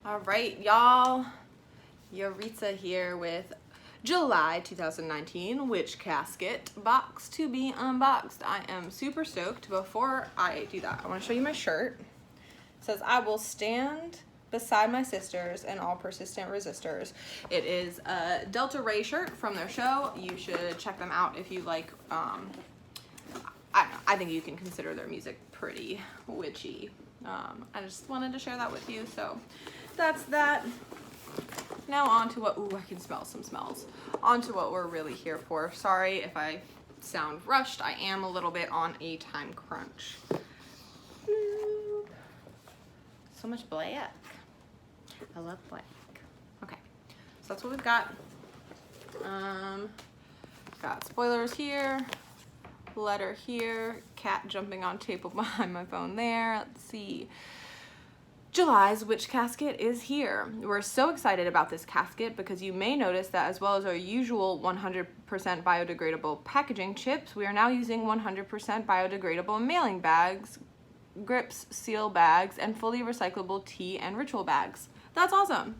All right, y'all. Yaritza here with July 2019 Witch Casket box to be unboxed. I am super stoked. Before I do that, I want to show you my shirt. It says, I will stand beside my sisters and all persistent resistors. It is a Delta Ray shirt from their show. You should check them out if you like, I don't know, I think you can consider their music pretty witchy. I just wanted to share that with you, so that's that. Now on to what, ooh, I can smell some smells. On to what we're really here for. Sorry if I sound rushed. I am a little bit on a time crunch. So much black. I love black. Okay, so that's what we've got. Got spoilers here, letter here, cat jumping on table behind my phone there. Let's see. July's Witch Casket is here. We're so excited about this casket because you may notice that as well as our usual 100% biodegradable packaging chips, we are now using 100% biodegradable mailing bags, grips, seal bags, and fully recyclable tea and ritual bags. That's awesome.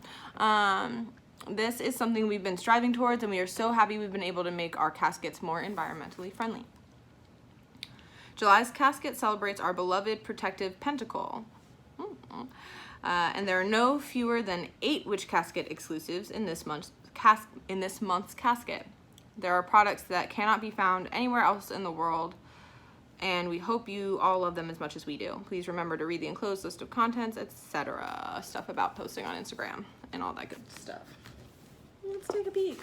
This is something we've been striving towards, and we are so happy we've been able to make our caskets more environmentally friendly. July's casket celebrates our beloved protective pentacle. And there are no fewer than 8 Witch Casket exclusives in this month's casket. There are products that cannot be found anywhere else in the world, and we hope you all love them as much as we do. Please remember to read the enclosed list of contents, etc. Stuff about posting on Instagram and all that good stuff. Let's take a peek.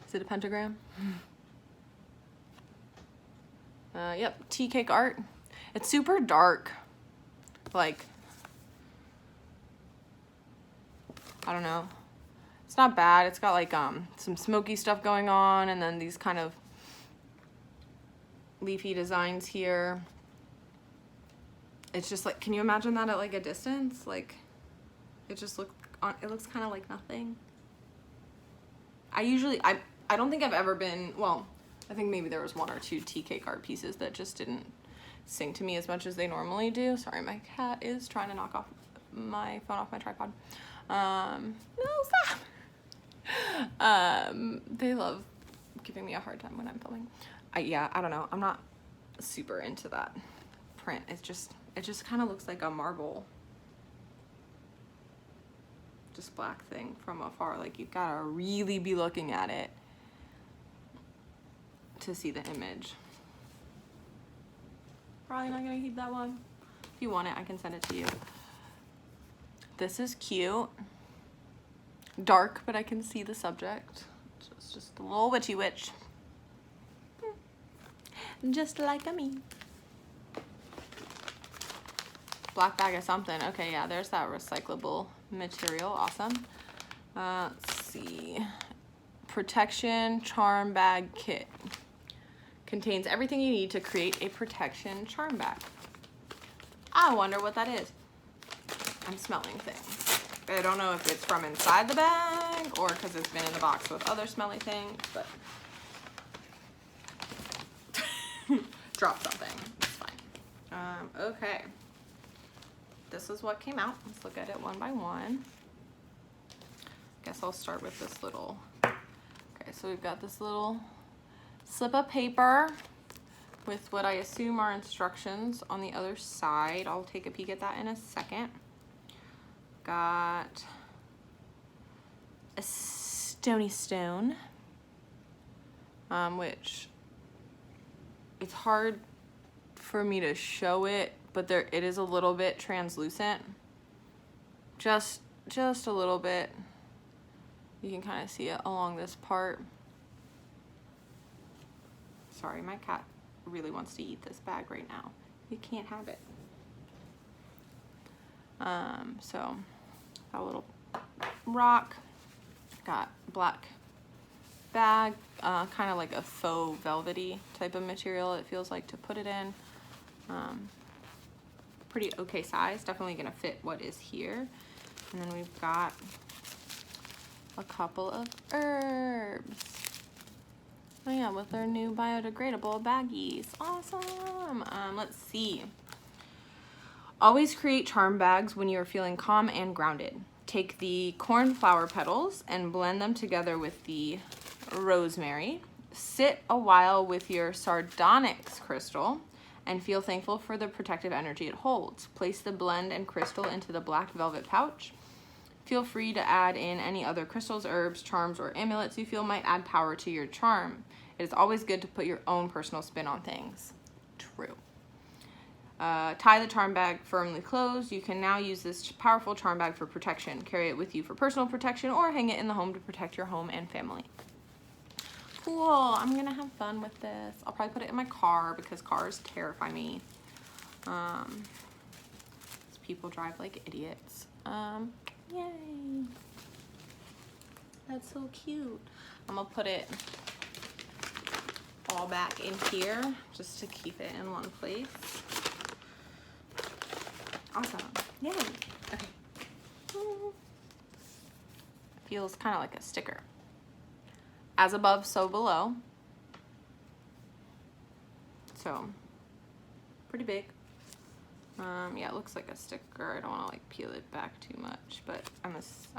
Is it a pentagram? Yep, tea cake art. It's super dark. Like, I don't know. It's not bad. It's got like some smoky stuff going on, and then these kind of leafy designs here. It's just like, can you imagine that at like a distance? Like, it just looks kind of like nothing. I don't think I've ever been, well, I think maybe there was 1 or 2 tea cake art pieces that just didn't sing to me as much as they normally do. Sorry, my cat is trying to knock off my phone off my tripod. No, stop. They love giving me a hard time when I'm filming. Yeah, I don't know. I'm not super into that print. It just kind of looks like a marble, just black thing from afar. Like, you've got to really be looking at it to see the image. Probably not gonna keep that one. If you want it, I can send it to you. This is cute. Dark, but I can see the subject. So it's just a little witchy witch. Just like a me. Black bag of something. Okay, yeah, there's that recyclable material. Awesome. Let's see. Protection charm bag kit. Contains everything you need to create a protection charm bag. I wonder what that is. I'm smelling things. I don't know if it's from inside the bag or because it's been in the box with other smelly things, but drop something. It's fine. Okay. This is what came out. Let's look at it one by one. Guess I'll start with this little. Okay, so we've got this little slip of paper with what I assume are instructions on the other side. I'll take a peek at that in a second. Got a stony stone, which it's hard for me to show it, but it is a little bit translucent. Just a little bit. You can kind of see it along this part. Sorry, my cat really wants to eat this bag right now. You can't have it. So got a little rock, got black bag, kind of like a faux velvety type of material it feels like to put it in. Pretty okay size, definitely gonna fit what is here. And then we've got a couple of herbs. Oh yeah, with our new biodegradable baggies. Awesome. Let's see. Always create charm bags when you are feeling calm and grounded. Take the cornflower petals and blend them together with the rosemary. Sit a while with your sardonyx crystal and feel thankful for the protective energy it holds. Place the blend and crystal into the black velvet pouch. Feel free to add in any other crystals, herbs, charms, or amulets you feel might add power to your charm. It is always good to put your own personal spin on things. True. Tie the charm bag firmly closed. You can now use this powerful charm bag for protection. Carry it with you for personal protection or hang it in the home to protect your home and family. Cool. I'm gonna have fun with this. I'll probably put it in my car because cars terrify me. People drive like idiots. Yay. That's so cute. I'm gonna put it all back in here just to keep it in one place. Awesome. Yay. Okay. Feels kind of like a sticker. As above, so below. So, pretty big. Yeah, it looks like a sticker. I don't want to like peel it back too much, but I'm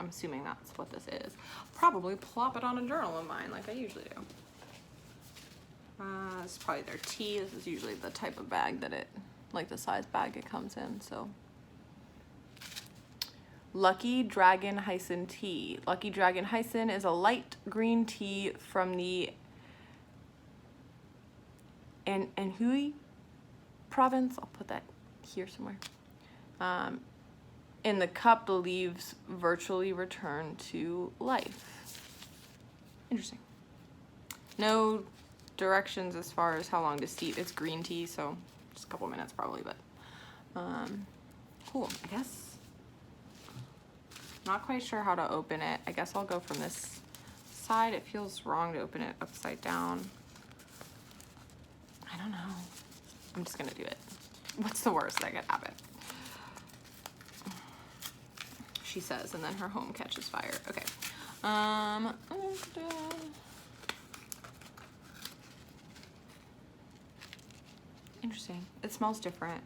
assuming that's what this is. Probably plop it on a journal of mine like I usually do. This is probably their tea. This is usually the type of bag that it, like the size bag it comes in, so. Lucky Dragon Hyson tea. Lucky Dragon Hyson is a light green tea from the Anhui province. I'll put that here somewhere. In the cup, the leaves virtually return to life. Interesting. No directions as far as how long to steep. It's green tea, so just a couple minutes probably, but cool. I guess. Not quite sure how to open it. I guess I'll go from this side. It feels wrong to open it upside down. I don't know. I'm just gonna do it. What's the worst that could happen? She says, and then her home catches fire. Okay. Interesting. It smells different.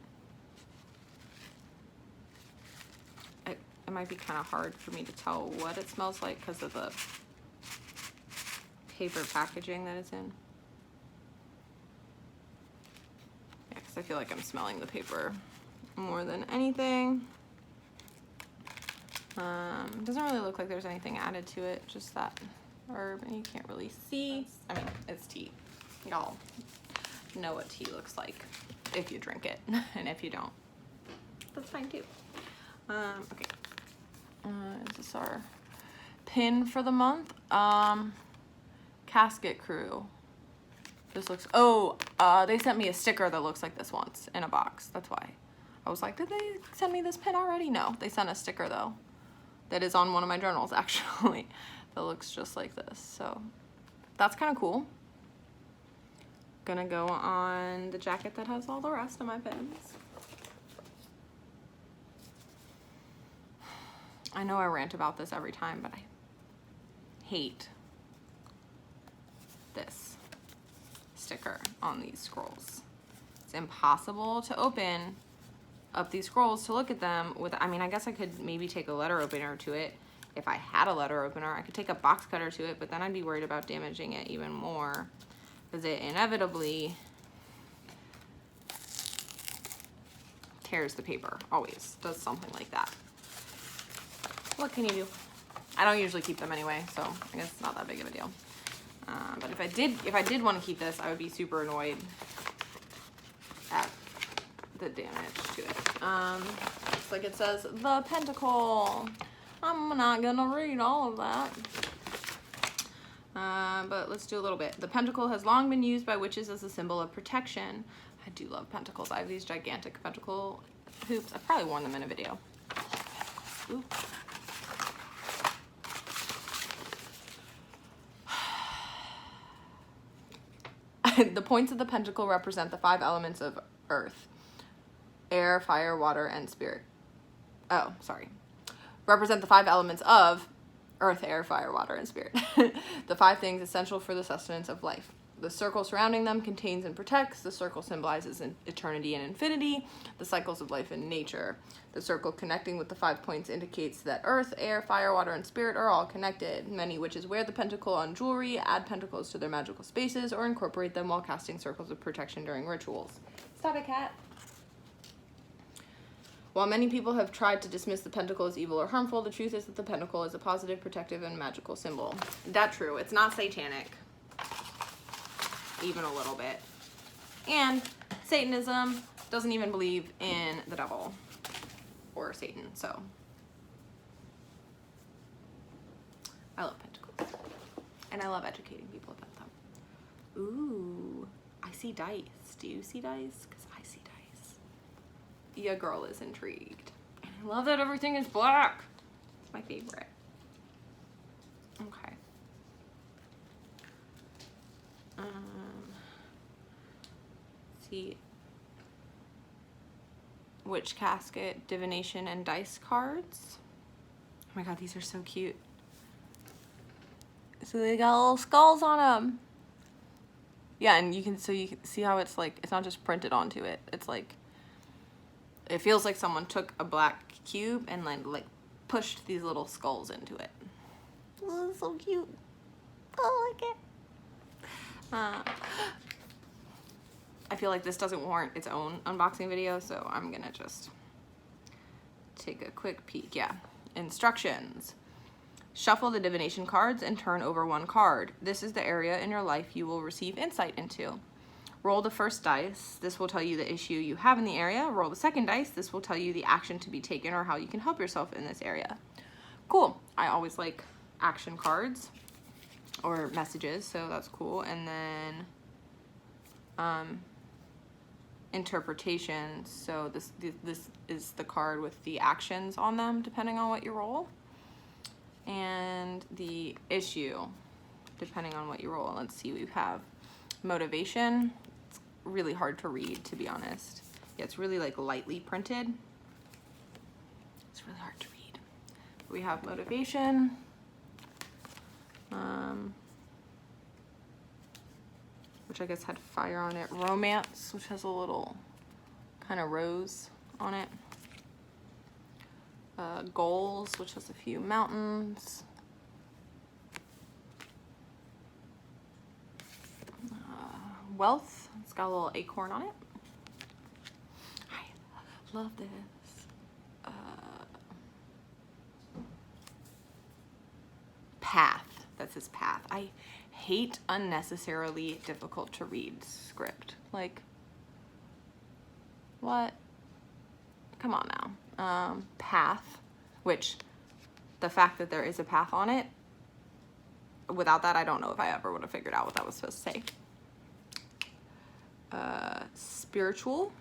It might be kind of hard for me to tell what it smells like because of the paper packaging that it's in. Yeah, because I feel like I'm smelling the paper more than anything. It doesn't really look like there's anything added to it, just that herb, and you can't really see. I mean, it's tea. Y'all know what tea looks like if you drink it, and if you don't, that's fine too. Okay. Is this our pin for the month? Casket crew. This looks, they sent me a sticker that looks like this once in a box. That's why. I was like, did they send me this pin already? No, they sent a sticker though. That is on one of my journals actually. That looks just like this. So that's kind of cool. Gonna go on the jacket that has all the rest of my pins. I know I rant about this every time, but I hate this sticker on these scrolls. It's impossible to open up these scrolls to look at them with, I mean, I guess I could maybe take a letter opener to it. If I had a letter opener, I could take a box cutter to it, but then I'd be worried about damaging it even more because it inevitably tears the paper, always does something like that. What can you do? I don't usually keep them anyway, so I guess it's not that big of a deal. But if I did want to keep this, I would be super annoyed at the damage to it. Looks like it says the pentacle. I'm not gonna read all of that. But let's do a little bit. The pentacle has long been used by witches as a symbol of protection. I do love pentacles. I have these gigantic pentacle hoops. I've probably worn them in a video. Ooh. The points of the pentacle represent the 5 elements of earth: air, fire, water, and spirit. Oh, sorry. Represent the 5 elements of earth, air, fire, water, and spirit. The 5 things essential for the sustenance of life. The circle surrounding them contains and protects. The circle symbolizes eternity and infinity, the cycles of life and nature. The circle connecting with the 5 points indicates that earth, air, fire, water, and spirit are all connected. Many witches wear the pentacle on jewelry, add pentacles to their magical spaces, or incorporate them while casting circles of protection during rituals. Stop it, cat. While many people have tried to dismiss the pentacle as evil or harmful, the truth is that the pentacle is a positive, protective, and magical symbol. That's true. It's not satanic. Even a little bit. And Satanism doesn't even believe in the devil or Satan, so I love pentacles. And I love educating people about them. Ooh, I see dice. Do you see dice? Because I see dice. Your girl is intrigued. And I love that everything is black. It's my favorite. Okay. See, Witch Casket, Divination, and Dice cards. Oh my god, these are so cute. So they got little skulls on them. Yeah, and you can see how it's like, it's not just printed onto it. It's like, it feels like someone took a black cube and like pushed these little skulls into it. Oh, so cute. I like it. I feel like this doesn't warrant its own unboxing video, so I'm gonna just take a quick peek. Yeah, instructions. Shuffle the divination cards and turn over one card. This is the area in your life you will receive insight into. Roll the first dice. This will tell you the issue you have in the area. Roll the second dice. This will tell you the action to be taken or how you can help yourself in this area. Cool. I always like action cards or messages, so that's cool. And then interpretations. So this is the card with the actions on them depending on what you roll, and the issue depending on what you roll. Let's see, we have motivation. It's really hard to read, to be honest. Yeah, it's really like lightly printed. It's really hard to read. We have motivation, which I guess had fire on it. Romance, which has a little kind of rose on it. Goals, which has a few mountains. Wealth, it's got a little acorn on it. I love this. Path, that says path. I hate unnecessarily difficult to read script. Like, what? Come on now. Path, which the fact that there is a path on it, without that, I don't know if I ever would have figured out what that was supposed to say. Spiritual,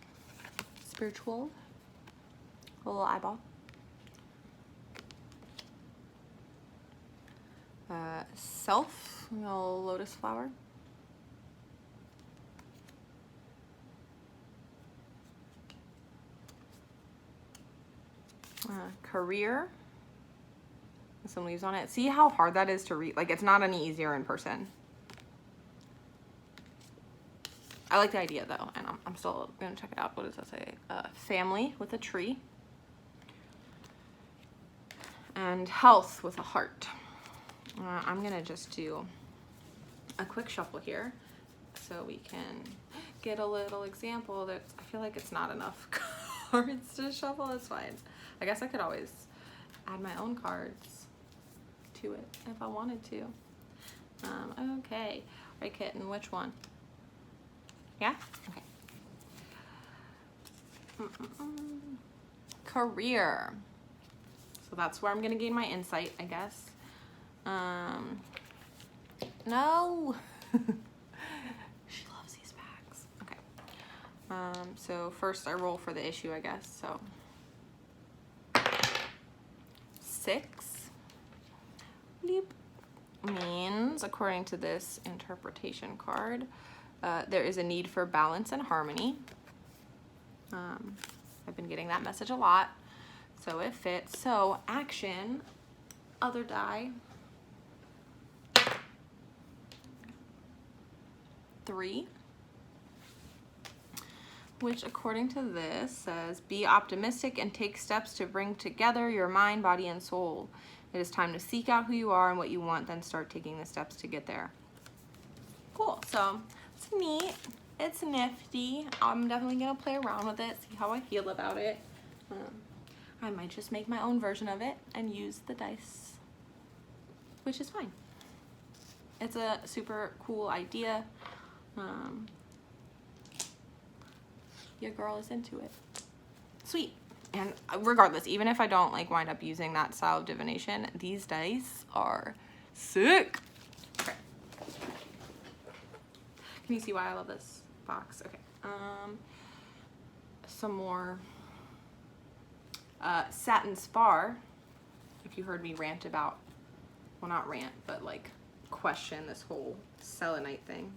a little eyeball. Self, a little lotus flower. Career, with some leaves on it. See how hard that is to read? Like, it's not any easier in person. I like the idea though, and I'm still gonna check it out. What does that say? Family with a tree. And health with a heart. I'm gonna just do a quick shuffle here so we can get a little example. That I feel like it's not enough cards to shuffle. It's fine. I guess I could always add my own cards to it if I wanted to. Okay, right, kitten, which one? Yeah? Okay. Career. So that's where I'm gonna gain my insight, I guess. No. She loves these bags. Okay. So first I roll for the issue, I guess. So 6 bleep, means, according to this interpretation card, there is a need for balance and harmony. I've been getting that message a lot, so it fits. So action, other die. 3, which according to this says, be optimistic and take steps to bring together your mind, body, and soul. It is time to seek out who you are and what you want, then start taking the steps to get there. Cool, so it's neat, it's nifty. I'm definitely gonna play around with it, see how I feel about it. I might just make my own version of it and use the dice, which is fine. It's a super cool idea. Your girl is into it. Sweet. And regardless, even if I don't like wind up using that style of divination, these dice are sick. Okay. Can you see why I love this box? Okay. Some more satin spar. If you heard me rant about, well, not rant, but like question this whole selenite thing.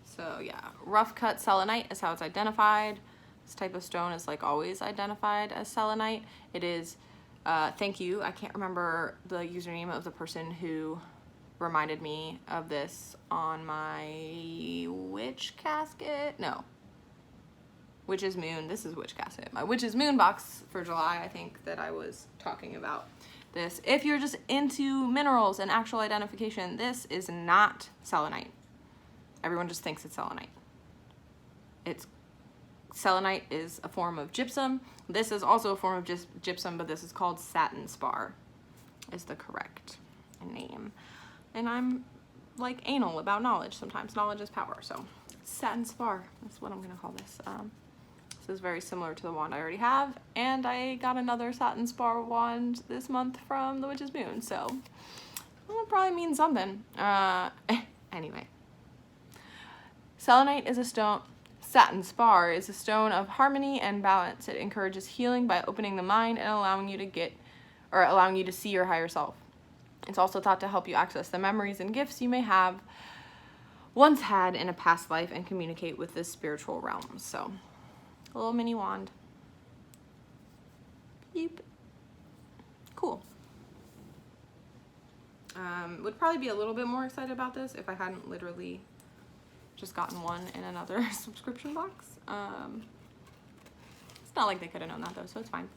So yeah, rough cut selenite is how it's identified. This type of stone is like always identified as selenite. It is, thank you, I can't remember the username of the person who reminded me of this on my witch casket. No, Witch's Moon. This is Witch Casket. My Witch's Moon box for July, I think that I was talking about this. If you're just into minerals and actual identification, this is not selenite. Everyone just thinks it's selenite. Selenite is a form of gypsum. This is also a form of gypsum, but this is called satin spar, is the correct name. And I'm like anal about knowledge sometimes. Knowledge is power, so satin spar, that's what I'm gonna call this. This is very similar to the wand I already have, and I got another satin spar wand this month from the Witch's Moon, so well, it probably means something. Anyway. Selenite is a stone, satin spar is a stone of harmony and balance. It encourages healing by opening the mind and allowing you to see your higher self. It's also thought to help you access the memories and gifts you may have once had in a past life and communicate with the spiritual realms. So, a little mini wand. Beep. Cool. Would probably be a little bit more excited about this if I hadn't literally just gotten one in another subscription box. It's not like they could have known that though, so it's fine.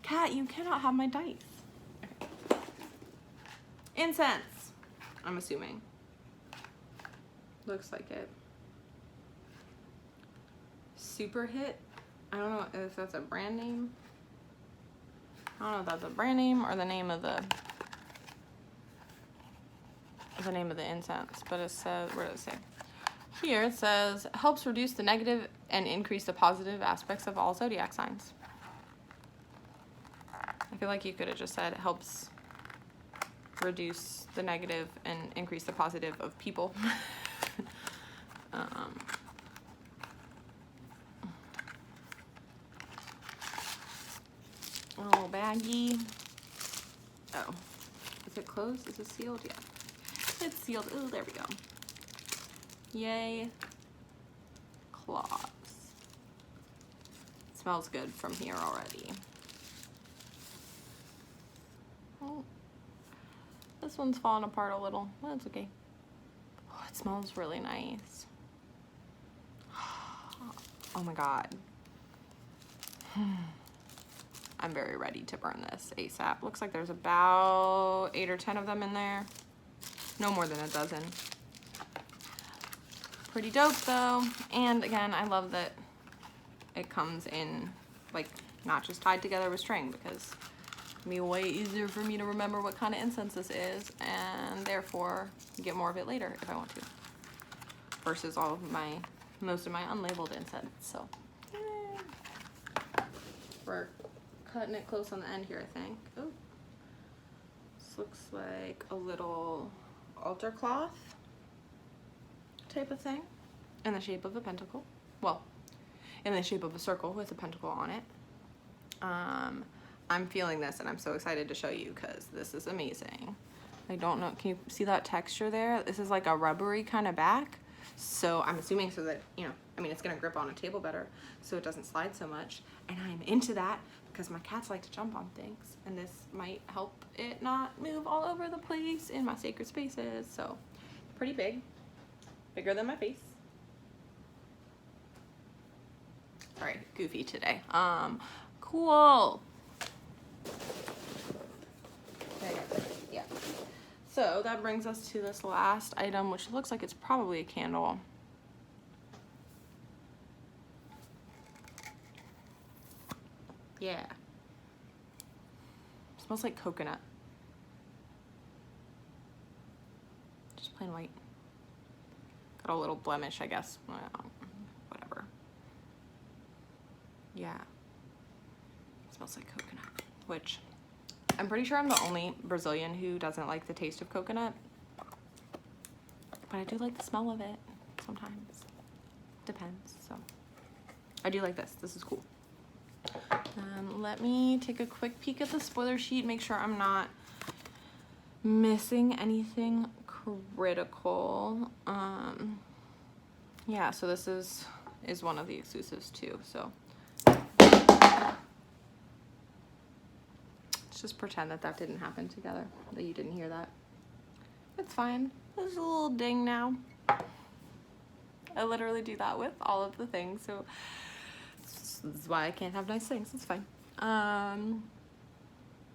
Cat, you cannot have my dice. Okay. Incense, I'm assuming. Looks like it. Super Hit. I don't know if that's a brand name. I don't know if that's a brand name or the name of the incense, but it says, where does it say? Here it says, helps reduce the negative and increase the positive aspects of all zodiac signs. I feel like you could have just said, helps reduce the negative and increase the positive of people. Oh, baggy. Oh, is it closed? Is it sealed? Yeah. It's sealed. Oh, there we go. Yay. Cloths. It smells good from here already. Oh, this one's falling apart a little. That's okay. Oh, it smells really nice. Oh my God. I'm very ready to burn this ASAP. Looks like there's about 8 or 10 of them in there. No more than a dozen. Pretty dope though. And again, I love that it comes in like not just tied together with string, because it'll be way easier for me to remember what kind of incense this is and therefore get more of it later if I want to. Versus all of most of my unlabeled incense. So we're cutting it close on the end here, I think. Oh, this looks like a little altar cloth type of thing in the shape of a pentacle. Well, in the shape of a circle with a pentacle on it. I'm feeling this and I'm so excited to show you because this is amazing. I don't know, can you see that texture there? This is like a rubbery kind of back. So I'm assuming so that, you know, I mean, it's gonna grip on a table better so it doesn't slide so much. And I'm into that because my cats like to jump on things, and this might help it not move all over the place in my sacred spaces. So pretty big, bigger than my face. Sorry, goofy today. Cool. Yeah. So that brings us to this last item, which looks like it's probably a candle. Yeah. Smells like coconut. Just plain white. Got a little blemish, I guess. Whatever. Yeah. Smells like coconut, which I'm pretty sure I'm the only Brazilian who doesn't like the taste of coconut, but I do like the smell of it sometimes. Depends. So I do like this. This is cool. Let me take a quick peek at the spoiler sheet, make sure I'm not missing anything critical. Yeah, so this is one of the exclusives too, so let's just pretend that didn't happen together, that you didn't hear that. It's fine. There's a little ding now. I literally do that with all of the things, so this is why I can't have nice things. It's fine.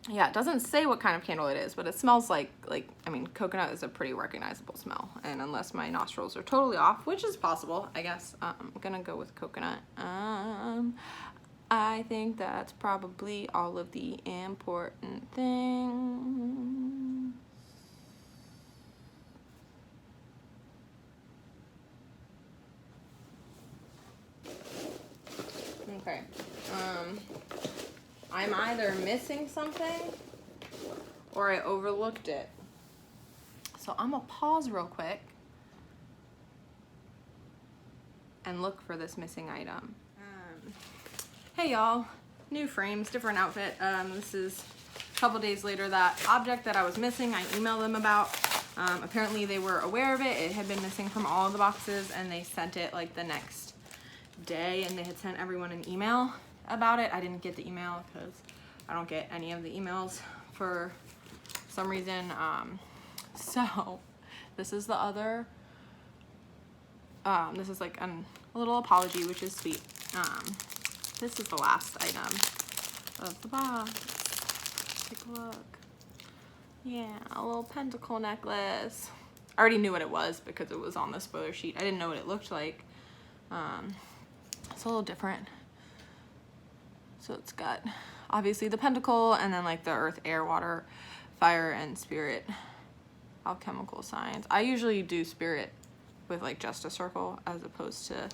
Yeah, it doesn't say what kind of candle it is, but it smells like I mean, coconut is a pretty recognizable smell, and unless my nostrils are totally off, which is possible, I guess, I'm gonna go with coconut. I think that's probably all of the important things. Okay. I'm either missing something or I overlooked it. So I'm gonna pause real quick and look for this missing item. Hey y'all, new frames, different outfit. This is a couple days later. That object that I was missing, I emailed them about. Apparently they were aware of it. It had been missing from all of the boxes, and they sent it like the next day, and they had sent everyone an email about it. I didn't get the email because I don't get any of the emails for some reason. So this is the other, this is like a little apology, which is sweet. This is the last item of the box. Take a look. Yeah, a little pentacle necklace. I already knew what it was because it was on the spoiler sheet. I didn't know what it looked like. It's a little different. So it's got obviously the pentacle, and then like the earth, air, water, fire, and spirit alchemical signs. I usually do spirit with like just a circle as opposed to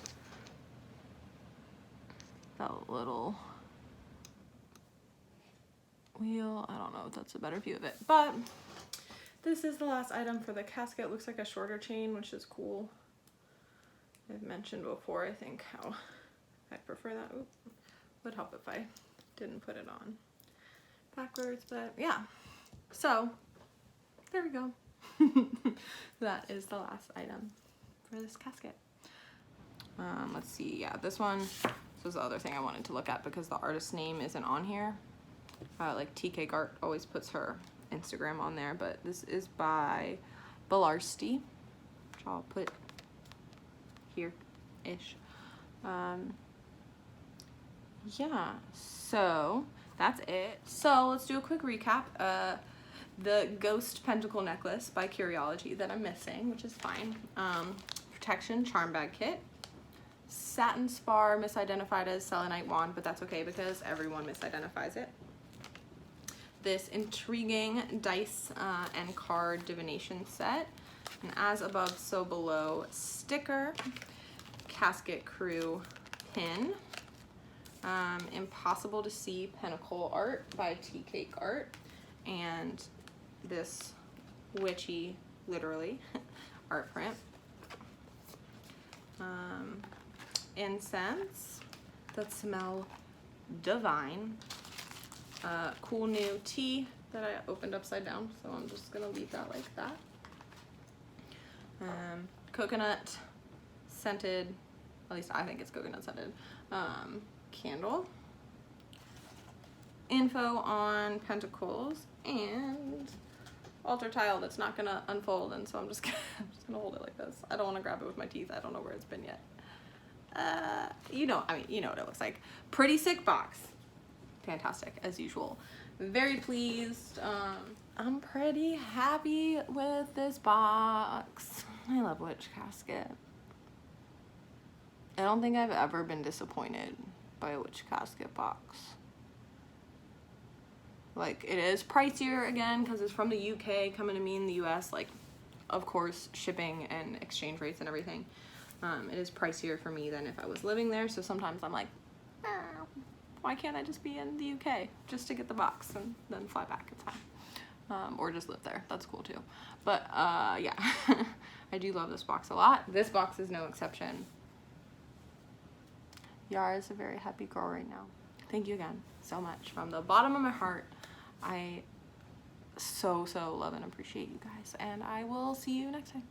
that little wheel. I don't know if that's a better view of it, but this is the last item for the casket. Looks like a shorter chain, which is cool. I've mentioned before, I think, how I prefer that. Ooh, would help if I didn't put it on backwards, but yeah. So there we go. That is the last item for this casket. Let's see. Yeah, this one. This was the other thing I wanted to look at because the artist's name isn't on here. Like TK Gart always puts her Instagram on there, but this is by Belarsti, which I'll put here-ish. Yeah, so that's it. So let's do a quick recap. The Ghost Pentacle Necklace by Curiology that I'm missing, which is fine. Protection Charm Bag Kit. Satin Spar misidentified as Selenite Wand, but that's okay because everyone misidentifies it. This intriguing dice and card divination set. An As Above, So Below sticker. Casket Crew pin. Impossible to See Pinnacle art by TK Art. And this witchy, literally, art print. Incense that smell divine. Cool new tea that I opened upside down, so I'm just gonna leave that like that. Coconut scented, at least I think it's coconut scented, candle. info on Pentacles and altar tile that's not gonna unfold, and so I'm just gonna hold it like this. I don't want to grab it with my teeth. I don't know where it's been yet. You know what it looks like. Pretty sick box. Fantastic as usual. Very pleased. I'm pretty happy with this box. I love Witch Casket. I don't think I've ever been disappointed by a Witch Casket box. Like, it is pricier again because it's from the UK coming to me in the US. Like, of course, shipping and exchange rates and everything. It is pricier for me than if I was living there. So sometimes I'm like, why can't I just be in the UK just to get the box and then fly back? It's fine. Or just live there. That's cool too. But yeah, I do love this box a lot. This box is no exception. Yara is a very happy girl right now. Thank you again so much from the bottom of my heart. I so love and appreciate you guys, and I will see you next time.